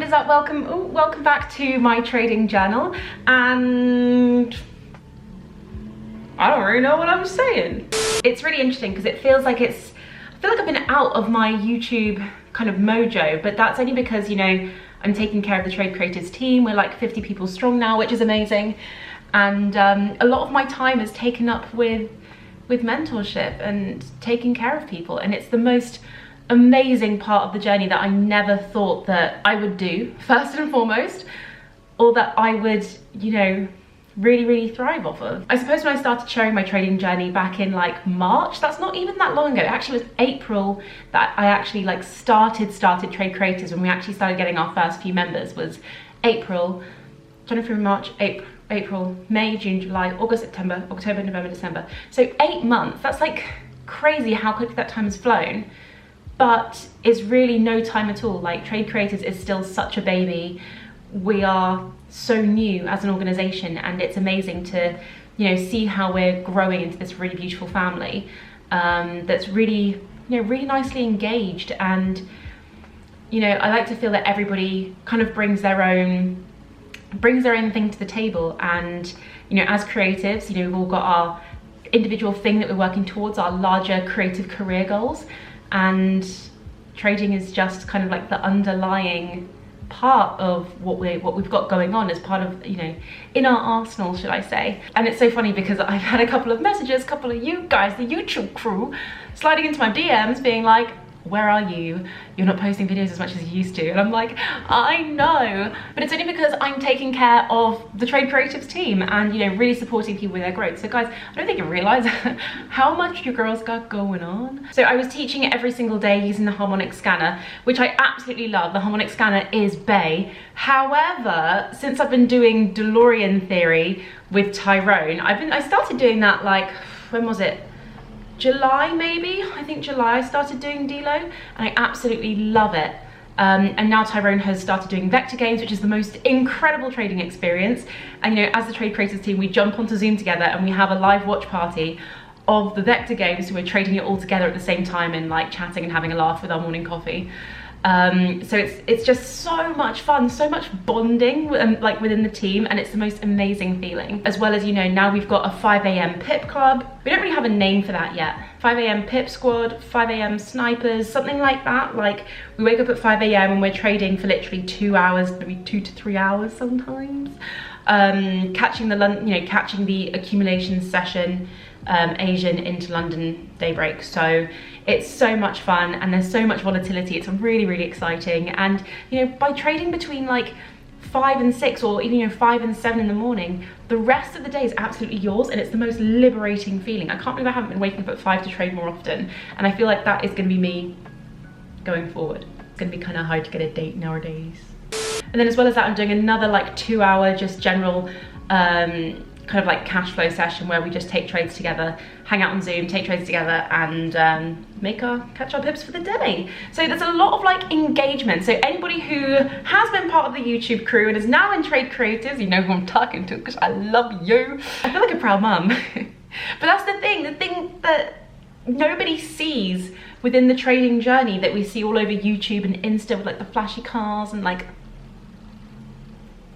what is up? Welcome back to my trading journal. And I don't really know what I'm saying. It's really interesting because it feels like I feel like I've been out of my YouTube kind of mojo, but that's only because, you know, I'm taking care of the Trade Creators team. We're like 50 people strong now, which is amazing. And a lot of my time is taken up with mentorship and taking care of people. And it's the most amazing part of the journey that I never thought that I would do, first and foremost, or that I would, you know, really thrive off of. I suppose when I started sharing my trading journey back in like March, that's not even that long ago. It actually was April that I actually like started Trade Creators. When we actually started getting our first few members was April, January, March, April, May, June, July, August, September, October, November, December. So 8 months. That's like crazy how quickly that time has flown. But it's really no time at all. Like, Trade Creators is still such a baby. We are so new as an organization, and it's amazing to, you know, see how we're growing into this really beautiful family that's really, you know, really nicely engaged. And, you know, I like to feel that everybody kind of brings their own thing to the table. And, you know, as creatives, you know, we've all got our individual thing that we're working towards, our larger creative career goals. And trading is just kind of like the underlying part of what we've got going on as part of, you know, in our arsenal, should I say. And it's so funny because I've had a couple of messages, a couple of you guys, the YouTube crew, sliding into my DMs being like, where are you? You're not posting videos as much as you used to. And I'm like, I know, but it's only because I'm taking care of the Trade Creatives team and, you know, really supporting people with their growth. So guys, I don't think you realize how much you girls got going on. So I was teaching it every single day using the harmonic scanner, which I absolutely love. The harmonic scanner is bae. However, since I've been doing DeLorean theory with Tyrone, I started doing that like, when was it? July maybe, I think July I started doing Delo, and I absolutely love it. And now Tyrone has started doing vector games, which is the most incredible trading experience. And, you know, as the Trade Creators team, we jump onto Zoom together and we have a live watch party of the vector games, so we're trading it all together at the same time and like chatting and having a laugh with our morning coffee. So it's just so much fun, so much bonding like within the team, and it's the most amazing feeling. As well as, you know, now we've got a 5 AM pip club. We don't really have a name for that yet. 5 AM pip squad, 5 AM snipers, something like that. Like, we wake up at 5 AM and we're trading for literally 2 hours, maybe 2 to 3 hours sometimes. Catching the accumulation session, Asian into London daybreak. So it's so much fun and there's so much volatility. It's really exciting. And, you know, by trading between like 5 and 6 or even, you know, 5 and 7 in the morning, the rest of the day is absolutely yours, and it's the most liberating feeling. I can't believe I haven't been waking up at 5 to trade more often, and I feel like that is going to be me going forward. It's going to be kind of hard to get a date nowadays. And then as well as that, I'm doing another like 2 hour just general kind of like cash flow session where we just take trades together, hang out on Zoom, take trades together, and catch our pips for the day. So there's a lot of like engagement. So anybody who has been part of the YouTube crew and is now in Trade Creators, you know who I'm talking to because I love you. I feel like a proud mum. But that's the thing that nobody sees within the trading journey that we see all over YouTube and Insta with like the flashy cars and like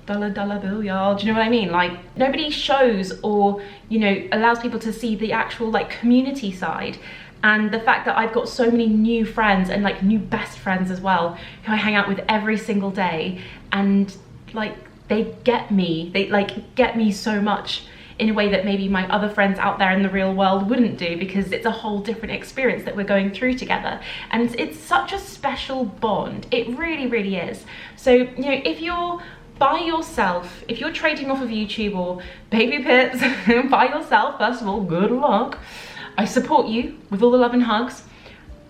dollar bill, y'all. Do you know what I mean? Like, nobody shows or, you know, allows people to see the actual like community side. And the fact that I've got so many new friends and like new best friends as well, who I hang out with every single day, and like they get me so much in a way that maybe my other friends out there in the real world wouldn't do, because it's a whole different experience that we're going through together. And it's such a special bond. It really is. So, you know, if you're by yourself, if you're trading off of YouTube or baby pips by yourself, first of all, good luck. I support you with all the love and hugs,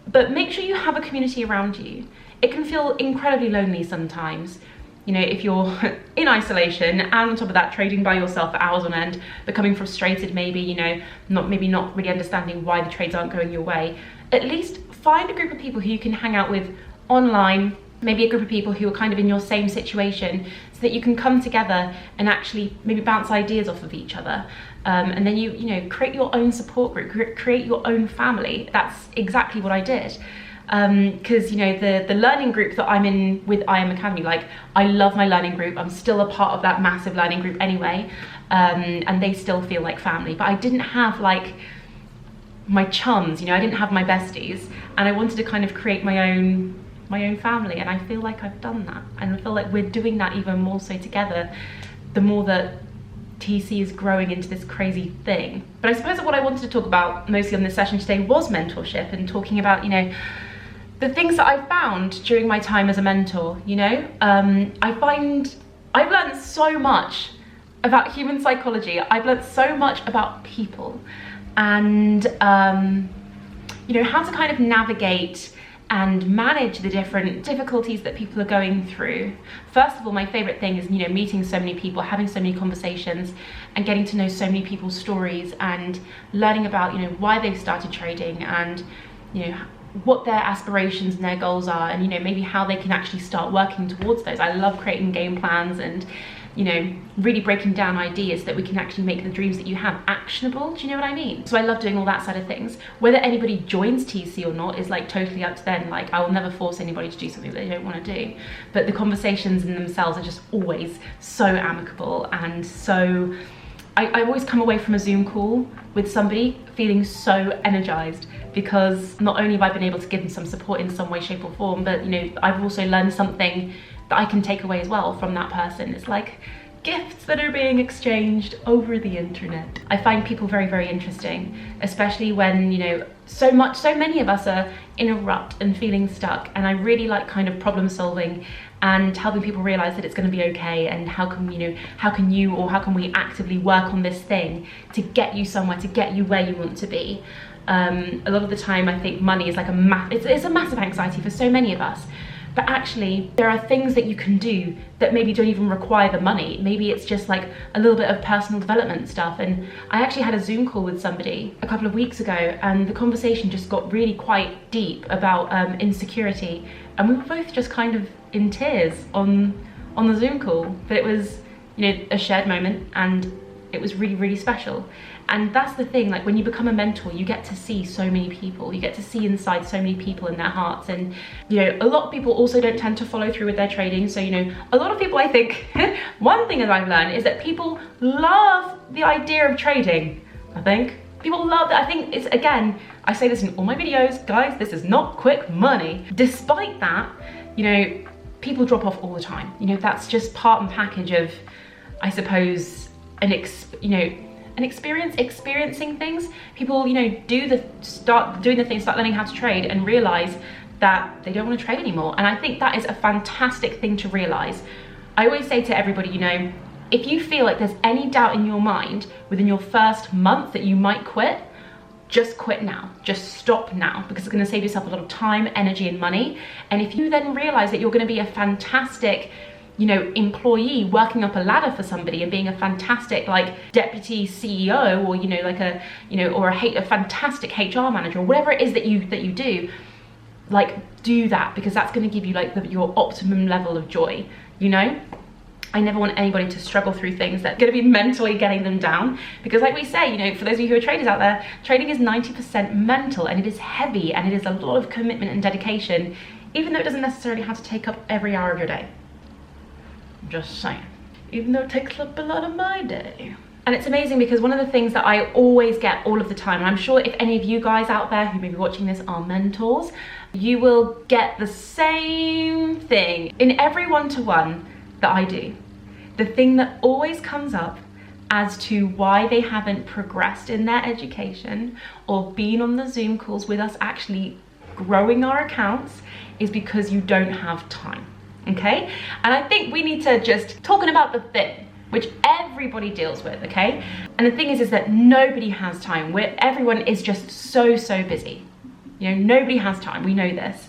but make sure you have a community around you. It can feel incredibly lonely sometimes, you know, if you're in isolation and on top of that trading by yourself for hours on end, becoming frustrated, maybe, you know, not really understanding why the trades aren't going your way. At least find a group of people who you can hang out with online, maybe a group of people who are kind of in your same situation, so that you can come together and actually maybe bounce ideas off of each other. And then you know, create your own support group, create your own family. That's exactly what I did. because you know, the learning group that I'm in with IM Academy, like I love my learning group. I'm still a part of that massive learning group anyway, and they still feel like family. But I didn't have like my chums, you know, I didn't have my besties, and I wanted to kind of create my own family, and I feel like I've done that, and I feel like we're doing that even more so together the more that TC is growing into this crazy thing. But I suppose that what I wanted to talk about mostly on this session today was mentorship, and talking about, you know, the things that I found during my time as a mentor. You know, I find I've learned so much about human psychology. I've learned so much about people, and you know, how to kind of navigate and manage the different difficulties that people are going through. First of all, my favorite thing is, you know, meeting so many people, having so many conversations, and getting to know so many people's stories, and learning about, you know, why they've started trading, and, you know, what their aspirations and their goals are, and, you know, maybe how they can actually start working towards those. I love creating game plans and, you know, really breaking down ideas that we can actually make the dreams that you have actionable. Do you know what I mean? So I love doing all that side of things. Whether anybody joins TC or not is like totally up to them. Like, I will never force anybody to do something that they don't want to do. But the conversations in themselves are just always so amicable, and so I always come away from a Zoom call with somebody feeling so energized, because not only have I been able to give them some support in some way, shape or form, but, you know, I've also learned something that I can take away as well from that person. It's like gifts that are being exchanged over the internet. I find people very, very interesting, especially when, you know, so many of us are in a rut and feeling stuck, and I really like kind of problem solving and helping people realize that it's going to be okay, and how can, you know, how can we actively work on this thing to get you somewhere, to get you where you want to be. A lot of the time I think money is like it's a massive anxiety for so many of us. But actually, there are things that you can do that maybe don't even require the money. Maybe it's just like a little bit of personal development stuff. And I actually had a Zoom call with somebody a couple of weeks ago, and the conversation just got really quite deep about insecurity. And we were both just kind of in tears on the Zoom call. But it was, you know, a shared moment, and it was really, really special. And that's the thing, like when you become a mentor, you get to see so many people, you get to see inside so many people and their hearts. And, you know, a lot of people also don't tend to follow through with their trading. So, you know, a lot of people, I think, one thing that I've learned is that people love the idea of trading. I think people love that. I think it's, again, I say this in all my videos, guys, this is not quick money. Despite that, you know, people drop off all the time. You know, that's just part and package of, I suppose, experiencing things. People, you know, start doing the things, start learning how to trade, and realize that they don't want to trade anymore. And I think that is a fantastic thing to realize. I always say to everybody, you know, if you feel like there's any doubt in your mind within your first month that you might quit, just quit now, just stop now, because it's going to save yourself a lot of time, energy and money. And if you then realize that you're going to be a fantastic, you know, employee working up a ladder for somebody and being a fantastic like deputy CEO, or, you know, like a, you know, or a fantastic HR manager, or whatever it is that you do, like do that, because that's going to give you like your optimum level of joy. You know, I never want anybody to struggle through things that are going to be mentally getting them down, because like we say, you know, for those of you who are traders out there, trading is 90% mental, and it is heavy, and it is a lot of commitment and dedication, even though it doesn't necessarily have to take up every hour of your day. Just saying, even though it takes up a lot of my day. And it's amazing, because one of the things that I always get all of the time, and I'm sure if any of you guys out there who may be watching this are mentors, you will get the same thing in every one-to-one that I do. The thing that always comes up as to why they haven't progressed in their education or been on the Zoom calls with us actually growing our accounts is because you don't have time. Okay, and I think we need to just talking about the thing which everybody deals with. Okay, and the thing is that nobody has time. Everyone is just so busy. You know, nobody has time. We know this,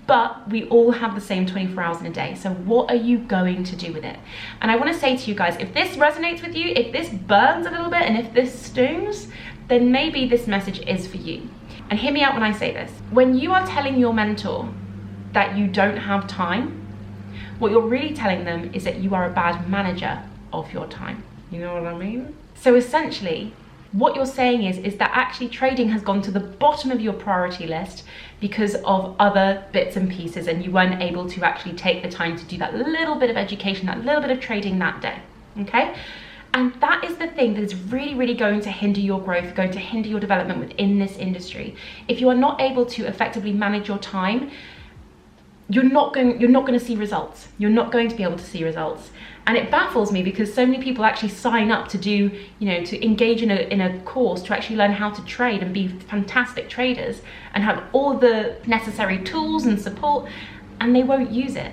but we all have the same 24 hours in a day. So what are you going to do with it? And I want to say to you guys, if this resonates with you, if this burns a little bit, and if this stings, then maybe this message is for you. And hear me out when I say this. When you are telling your mentor that you don't have time, what you're really telling them is that you are a bad manager of your time. You know what I mean? So essentially, what you're saying is that actually trading has gone to the bottom of your priority list because of other bits and pieces, and you weren't able to actually take the time to do that little bit of education, that little bit of trading that day, okay? And that is the thing that is really, really going to hinder your growth, going to hinder your development within this industry. If you are not able to effectively manage your time, you're not going to see results. You're not going to be able to see results. And it baffles me because so many people actually sign up to do, to engage in a course to actually learn how to trade and be fantastic traders and have all the necessary tools and support, and they won't use it.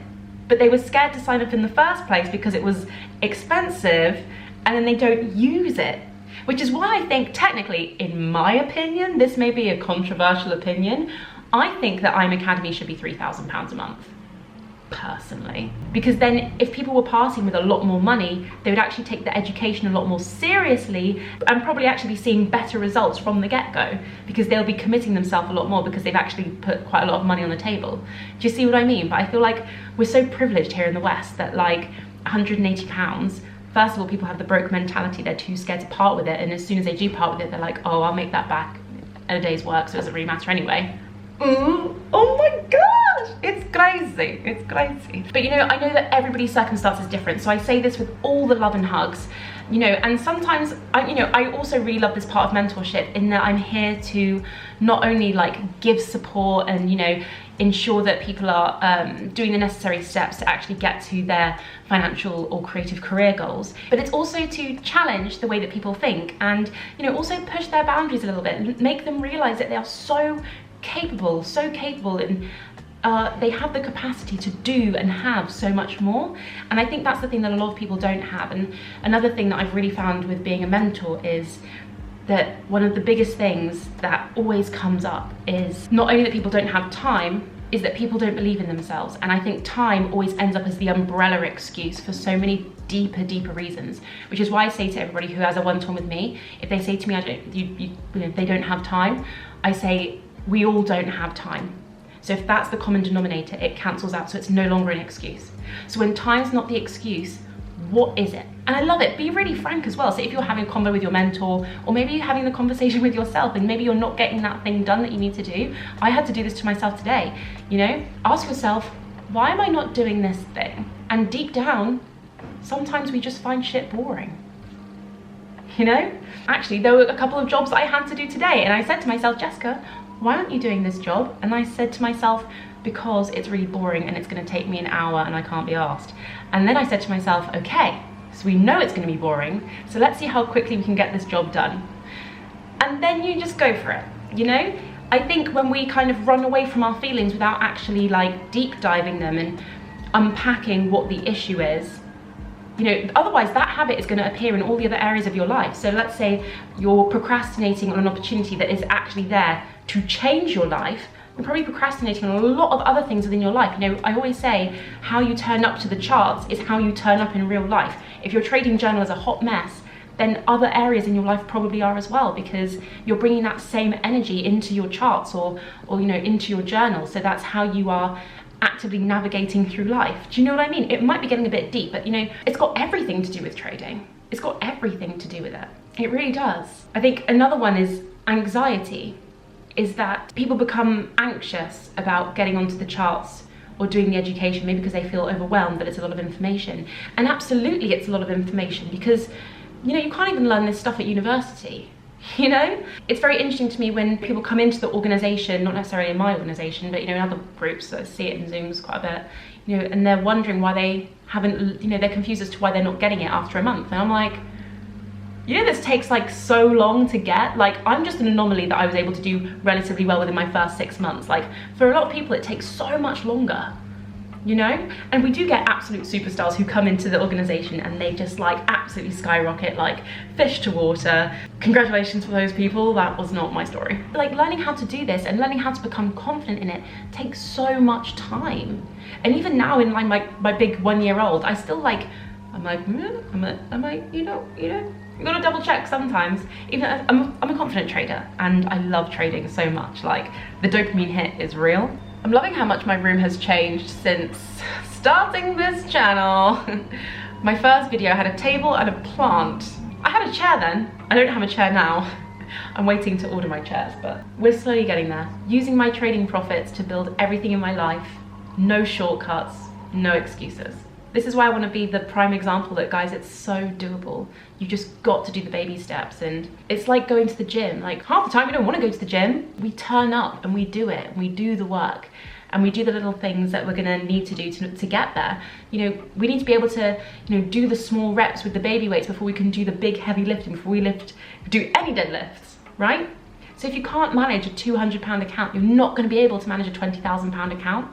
But they were scared to sign up in the first place because it was expensive, and then they don't use it. Which is why I think technically, in my opinion, this may be a controversial opinion, I think that IM Academy should be £3,000 a month, personally. Because then if people were passing with a lot more money, they would actually take the education a lot more seriously and probably actually be seeing better results from the get-go, because they'll be committing themselves a lot more because they've actually put quite a lot of money on the table. Do you see what I mean? But I feel like we're so privileged here in the West that like £180, first of all, people have the broke mentality. They're too scared to part with it. And as soon as they do part with it, they're like, oh, I'll make that back in a day's work, so it doesn't really matter anyway. Oh my gosh, it's crazy, it's crazy. But I know that everybody's circumstance is different, so I say this with all the love and hugs, and sometimes I also really love this part of mentorship in that I'm here to not only like give support and ensure that people are doing the necessary steps to actually get to their financial or creative career goals, but it's also to challenge the way that people think and also push their boundaries a little bit and make them realize that they are so capable, and they have the capacity to do and have so much more. And I think that's the thing that a lot of people don't have. And another thing that I've really found with being a mentor is that one of the biggest things that always comes up is not only that people don't have time, is that people don't believe in themselves. And I think time always ends up as the umbrella excuse for so many deeper reasons, which is why I say to everybody who has a one-to-one with me, if they say to me, they don't have time, I say, we all don't have time. So if that's the common denominator, it cancels out, so it's no longer an excuse. So when time's not the excuse, what is it? And I love it, be really frank as well. So if you're having a convo with your mentor, or maybe you're having the conversation with yourself and maybe you're not getting that thing done that you need to do. I had to do this to myself today, ask yourself, why am I not doing this thing? And deep down, sometimes we just find shit boring. Actually, there were a couple of jobs I had to do today, and I said to myself, Jessica, why aren't you doing this job? And I said to myself, because it's really boring and it's going to take me an hour and I can't be asked. And then I said to myself, okay, so we know it's going to be boring, so let's see how quickly we can get this job done. And then you just go for it, I think when we kind of run away from our feelings without actually like deep diving them and unpacking what the issue is, otherwise that habit is going to appear in all the other areas of your life. So let's say you're procrastinating on an opportunity that is actually there to change your life. You're probably procrastinating on a lot of other things within your life. I always say how you turn up to the charts is how you turn up in real life. If your trading journal is a hot mess, then other areas in your life probably are as well, because you're bringing that same energy into your charts or into your journal. So that's how you are actively navigating through life. Do you know what I mean? It might be getting a bit deep, but it's got everything to do with trading. It's got everything to do with it. It really does. I think another one is anxiety, is that people become anxious about getting onto the charts or doing the education, maybe because they feel overwhelmed that it's a lot of information. And absolutely it's a lot of information, because you can't even learn this stuff at university. It's very interesting to me when people come into the organization, not necessarily in my organization, but in other groups, I see it in Zooms quite a bit, and they're wondering why they haven't, they're confused as to why they're not getting it after a month. And I'm like, this takes like so long to get. Like, I'm just an anomaly that I was able to do relatively well within my first 6 months. Like, for a lot of people, it takes so much longer. And we do get absolute superstars who come into the organization and they just like absolutely skyrocket like fish to water. Congratulations for those people. That was not my story. Like, learning how to do this and learning how to become confident in it takes so much time. And even now in like my big 1-year-old, I still like, I'm like, you gotta double check sometimes. Even I'm a confident trader and I love trading so much. Like, the dopamine hit is real. I'm loving how much my room has changed since starting this channel. My first video had a table and a plant I had a chair then. I don't have a chair now. I'm waiting to order my chairs, but we're slowly getting there. Using my trading profits to build everything in my life. No shortcuts, no excuses. This is why I want to be the prime example that, guys, it's so doable. You just got to do the baby steps, and it's like going to the gym. Like, half the time we don't want to go to the gym. We turn up and we do it, and we do the work, and we do the little things that we're gonna need to do to get there. You know, we need to be able to, you know, do the small reps with the baby weights before we can do the big heavy lifting, before we do any deadlifts, right? So if you can't manage a £200 account, you're not gonna be able to manage a £20,000 account.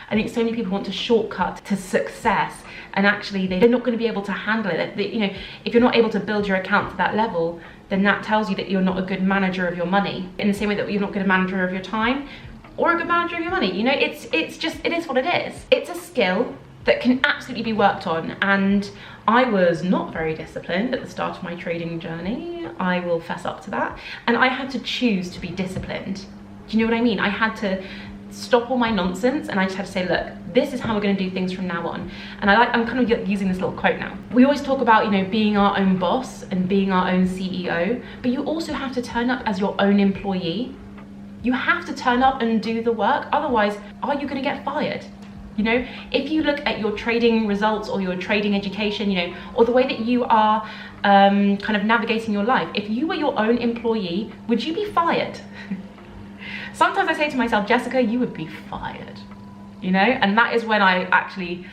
I think so many people want to shortcut to success, and actually they're not going to be able to handle it. You know, if you're not able to build your account to that level, then that tells you that you're not a good manager of your money. In the same way that you're not a good manager of your time or a good manager of your money. You know, it is what it is. It's a skill that can absolutely be worked on, and I was not very disciplined at the start of my trading journey. I will fess up to that, and I had to choose to be disciplined. Do you know what I mean? I had to stop all my nonsense, and I just had to say, look, this is how we're going to do things from now on. And I'm kind of using this little quote now. We always talk about, you know, being our own boss and being our own CEO, but you also have to turn up as your own employee. You have to turn up and do the work, otherwise are you going to get fired? You know, if you look at your trading results or your trading education, you know, or the way that you are kind of navigating your life, if you were your own employee, would you be fired? Sometimes I say to myself, Jessica, you would be fired, you know? And that is when I actually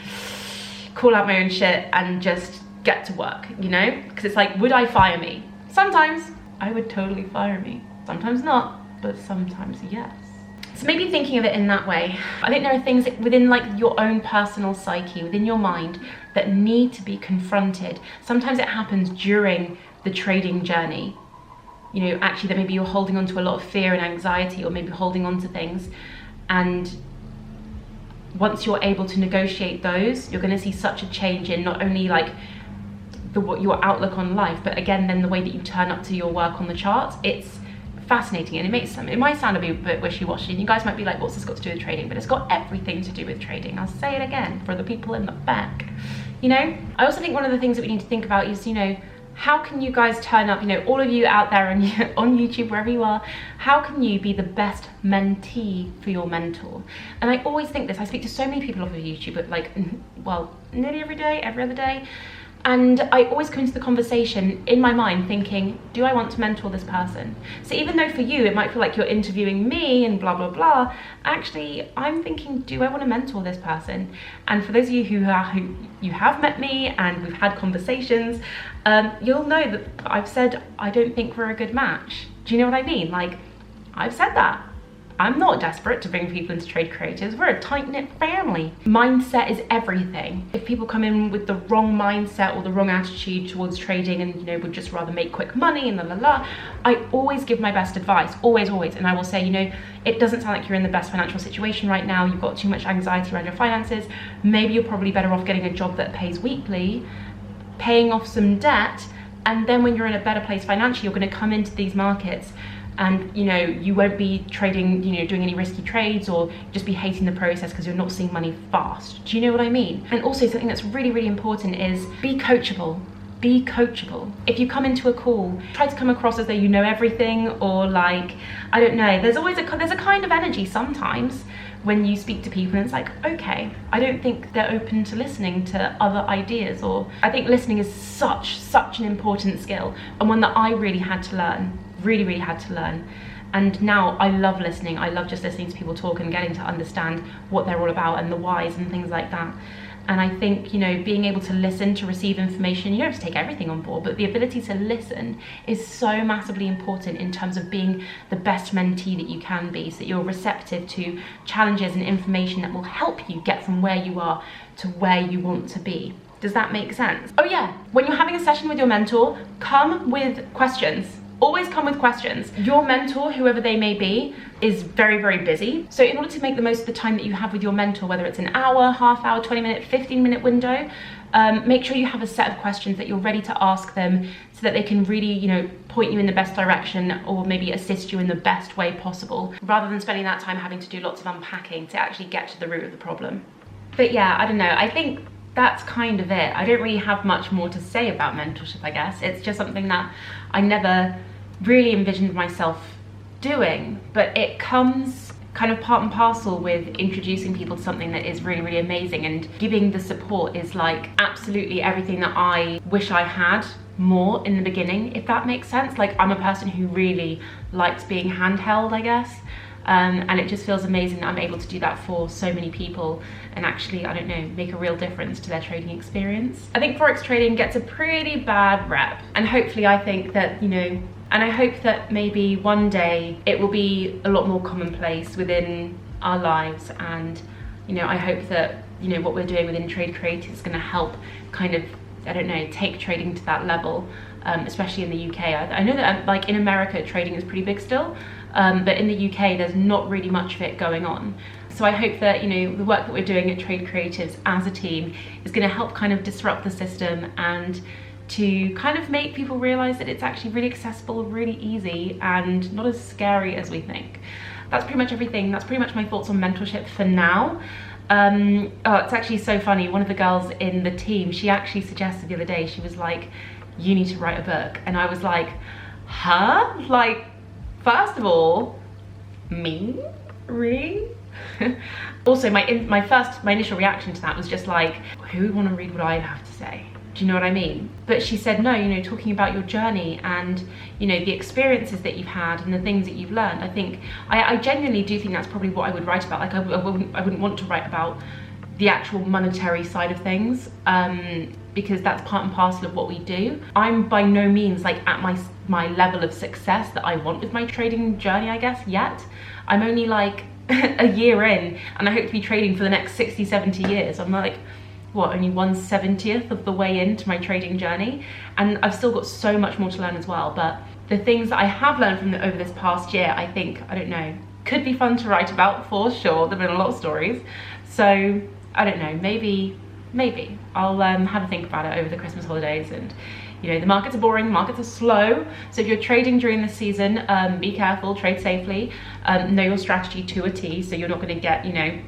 call out my own shit and just get to work, you know? Because it's like, would I fire me? Sometimes I would totally fire me. Sometimes not, but sometimes yes. So maybe thinking of it in that way. I think there are things within like your own personal psyche, within your mind, that need to be confronted. Sometimes it happens during the trading journey. You know, actually that maybe you're holding on to a lot of fear and anxiety, or maybe holding on to things, and once you're able to negotiate those, you're going to see such a change in not only like your outlook on life, but again then the way that you turn up to your work on the charts. It's fascinating, and it might sound a bit wishy-washy, and you guys might be like, what's this got to do with trading? But it's got everything to do with trading. I'll say it again for the people in the back. You know, I also think one of the things that we need to think about is, you know, how can you guys turn up, you know, all of you out there on YouTube, wherever you are, how can you be the best mentee for your mentor? And I always think this, I speak to so many people off of YouTube, but like, well, nearly every day, every other day. And I always come into the conversation in my mind thinking, do I want to mentor this person? So even though for you, it might feel like you're interviewing me and blah, blah, blah, actually, I'm thinking, do I want to mentor this person? And for those of you who you have met me and we've had conversations, you'll know that I've said, I don't think we're a good match. Do you know what I mean? Like, I've said that. I'm not desperate to bring people into Trade Creatives. We're a tight-knit family. Mindset is everything. If people come in with the wrong mindset or the wrong attitude towards trading and, you know, would just rather make quick money and la la la, I always give my best advice, always, always. And I will say, you know, it doesn't sound like you're in the best financial situation right now. You've got too much anxiety around your finances. Maybe you're probably better off getting a job that pays weekly, paying off some debt, and then when you're in a better place financially, you're going to come into these markets and, you know, you won't be trading, you know, doing any risky trades, or just be hating the process because you're not seeing money fast. Do you know what I mean? And also something that's really, really important is be coachable. Be coachable. If you come into a call, try to come across as though you know everything, or like, I don't know, there's a kind of energy sometimes when you speak to people and it's like, okay, I don't think they're open to listening to other ideas. Or I think listening is such an important skill, and one that I really had to learn, really had to learn. And now I love listening. I love just listening to people talk and getting to understand what they're all about and the whys and things like that. And I think, you know, being able to listen, to receive information, you don't have to take everything on board, but the ability to listen is so massively important in terms of being the best mentee that you can be, so that you're receptive to challenges and information that will help you get from where you are to where you want to be. Does that make sense? Oh yeah, when you're having a session with your mentor, come with questions. Always come with questions. Your mentor, whoever they may be, is very busy. So in order to make the most of the time that you have with your mentor, whether it's an hour, half hour, 20-minute, 15-minute window, make sure you have a set of questions that you're ready to ask them, so that they can really, you know, point you in the best direction, or maybe assist you in the best way possible, rather than spending that time having to do lots of unpacking to actually get to the root of the problem. But yeah, I don't know, I think that's kind of it. I don't really have much more to say about mentorship, I guess. It's just something that I never really envisioned myself doing, but it comes kind of part and parcel with introducing people to something that is really, really amazing, and giving the support is like absolutely everything that I wish I had more in the beginning, if that makes sense. Like, I'm a person who really likes being handheld, I guess. And it just feels amazing that I'm able to do that for so many people and actually, I don't know, make a real difference to their trading experience. I think Forex trading gets a pretty bad rep, and hopefully I think that, you know, and I hope that maybe one day it will be a lot more commonplace within our lives, and, you know, I hope that, you know, what we're doing within Trade Creators is gonna help kind of, I don't know, take trading to that level, especially in the UK. I know that like in America, trading is pretty big still, but in the UK, there's not really much of it going on. So I hope that, you know, the work that we're doing at Trade Creatives as a team is gonna help kind of disrupt the system and to kind of make people realize that it's actually really accessible, really easy, and not as scary as we think. That's pretty much everything. That's pretty much my thoughts on mentorship for now. Oh, it's actually so funny. One of the girls in the team, she actually suggested the other day, she was like, you need to write a book. And I was like, huh? Like, first of all, me? Really? Also, my initial reaction to that was just like, who would want to read what I have to say? Do you know what I mean? But she said, no, you know, talking about your journey and, you know, the experiences that you've had and the things that you've learned. I think, I genuinely do think that's probably what I would write about. Like, I wouldn't want to write about the actual monetary side of things, because that's part and parcel of what we do. I'm by no means like at my level of success that I want with my trading journey, I guess, yet. I'm only like a year in, and I hope to be trading for the next 60, 70 years. I'm like, what, only 1/70th of the way into my trading journey, and I've still got so much more to learn as well. But the things that I have learned from over this past year, I think, I don't know, could be fun to write about for sure. There've been a lot of stories, so I don't know, maybe I'll have a think about it over the Christmas holidays. And, you know, the markets are boring, the markets are slow, so if you're trading during this season, be careful, trade safely, know your strategy to a T, so you're not going to get, you know,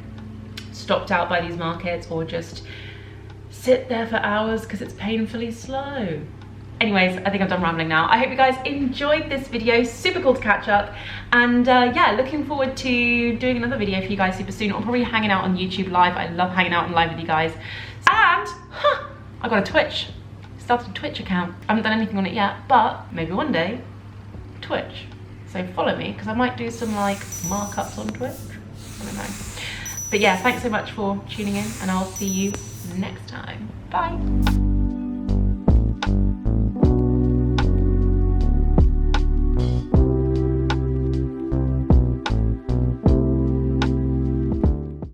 stopped out by these markets or just sit there for hours because it's painfully slow. Anyways, I think I'm done rambling now. I hope you guys enjoyed this video. Super cool to catch up. And yeah, looking forward to doing another video for you guys super soon. I'm probably hanging out on YouTube live. I love hanging out on live with you guys. And I got a Twitch. Started a Twitch account. I haven't done anything on it yet, but maybe one day, Twitch. So follow me, because I might do some like markups on Twitch. I don't know. But yeah, thanks so much for tuning in, and I'll see you next time. Bye.